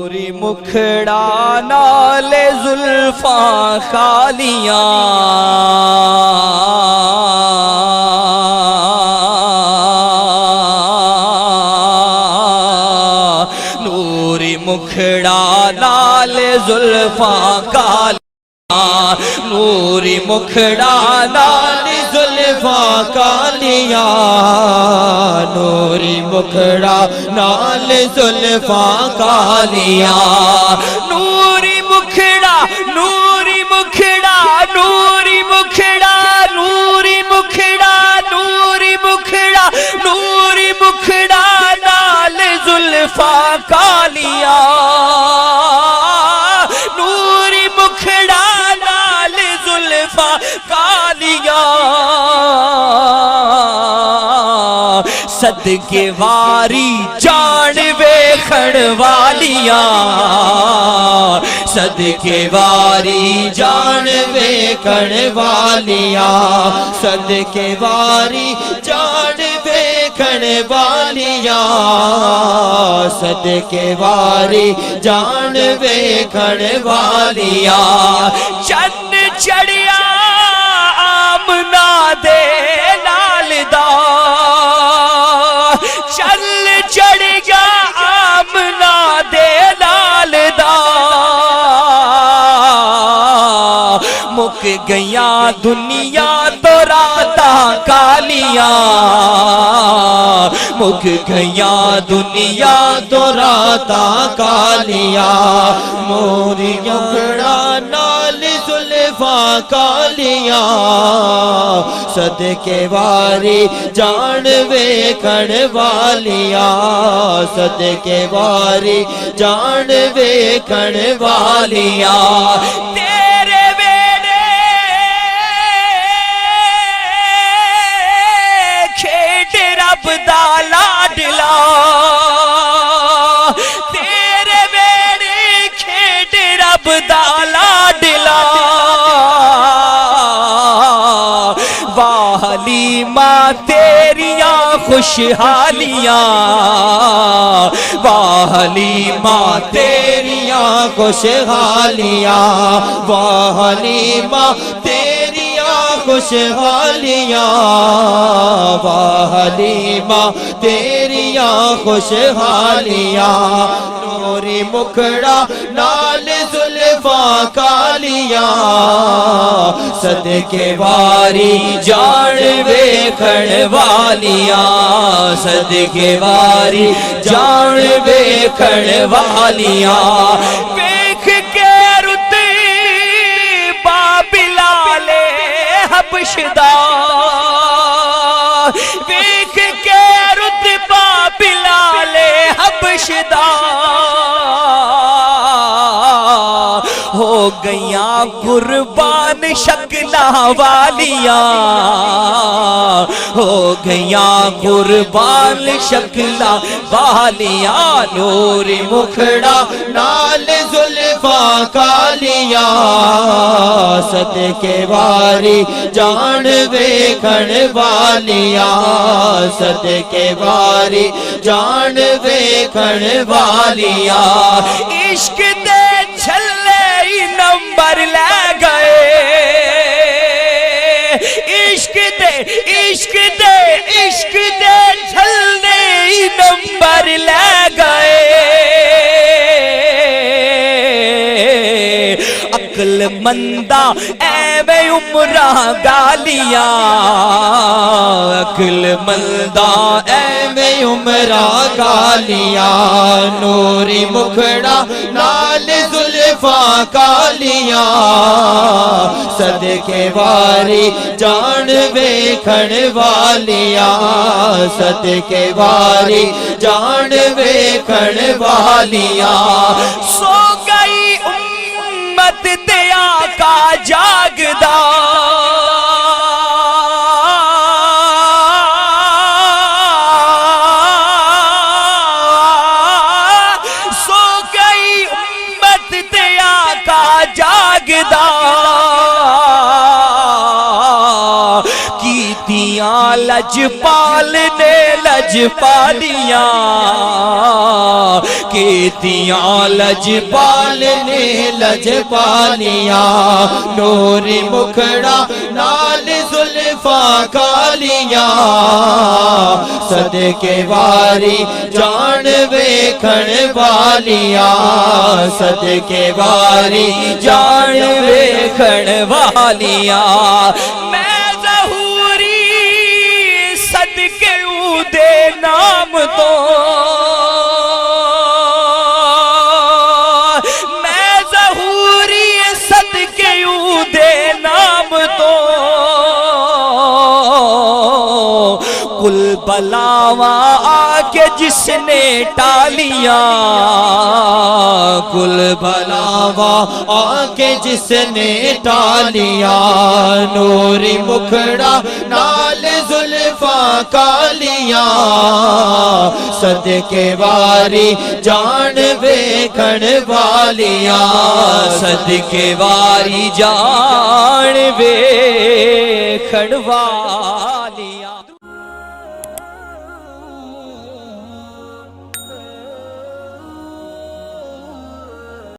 نوری مکھڑا نال زلفاں کالیاں نوری مکھڑا نال زلفاں کالیاں نوری مکھڑا نال زلفاں کالیاں نوری مکھڑا نال زلفاں کالیاں نوری مکھڑا نوری مکھڑا نوری مکھڑا نوری مکھڑا نوری مکھڑا نوری مکھڑا نال زلفاں کالیاں نوری مکھڑا نال زلفاں کالیاں صدقے واری جان ویکھن والیاں صدقے واری جان ویکھن والیاں صدقے واری جان ویکھن والیاں صدقے واری جان ویکھن والیاں چند چڑھیا آمنہ دے نال دا چل چڑھ گیا آمنہ دے نال دا مک گیاں دنیا تو راتاں کالیاں مک گیاں دنیا تو راتاں کالیاں موری مکھڑا نال زلفاں کالیاں صدقے واری جان ویکھن والیاں صدقے واری جان ویکھن والیاں تیرے ویڑے کھیڈ رب دا لاڈلا تیرے ویڑے کھیڈ رب دا لاڈلا حلیمہ تیریاں خوشحالیاں واہ حلیمہ تیریاں خوشحالیاں واہ حلیمہ تیریاں خوشحالیاں واہ حلیمہ تیریاں خوشحالیاں نوری مکھڑا نال زلفاں کالیاں صدقے واری جان ویکھن والیاں صدقے واری جان ویکھن والیاں ویکھ کے رتی با بلال حبش دا ویکھ کے رتبہ بلال حبش دا ہو گیاں قربان شکلاں والیاں ہو گیاں قربان شکلاں والیاں نوری مکھڑا نال زلفاں کالیاں صدقے واری جان ویکھن والیاں صدقے واری جان ویکھن والیاں عشق دے چھلے نمبر لے گئے عشق دے چھلے نمبر لے گئے عقل مندہ ایویں عمرہ گالیاں عقل مندہ ایویں عمرہ گالیاں نوری مکھڑا نال زلفاں کالیاں صدقے واری جان ویکھن والیاں صدقے واری جان ویکھن والیاں سو گئی امت تے آقا جاگدا سو گئی امت تے آقا جاگدا کیتیاں لجپال نے لجپالیاں کیتیاں لجپال نے لجپالیاں نور مکھڑا نال زلفاں کالیاں صدقے واری جان ویکھن والیاں صدقے واری جان ویکھن والیاں میں ظہوری صدقے دے نام تو میں ظہوری صدقے دے نام تو کل بلاواں آ کے جس نے ٹالیاں کل بلاواں آ کے جس نے ٹالیاں نور مکھڑا نال زلفاں کالیاں صدقے واری جان ویکھن والیاں صدقے واری جان ویکھن والیاں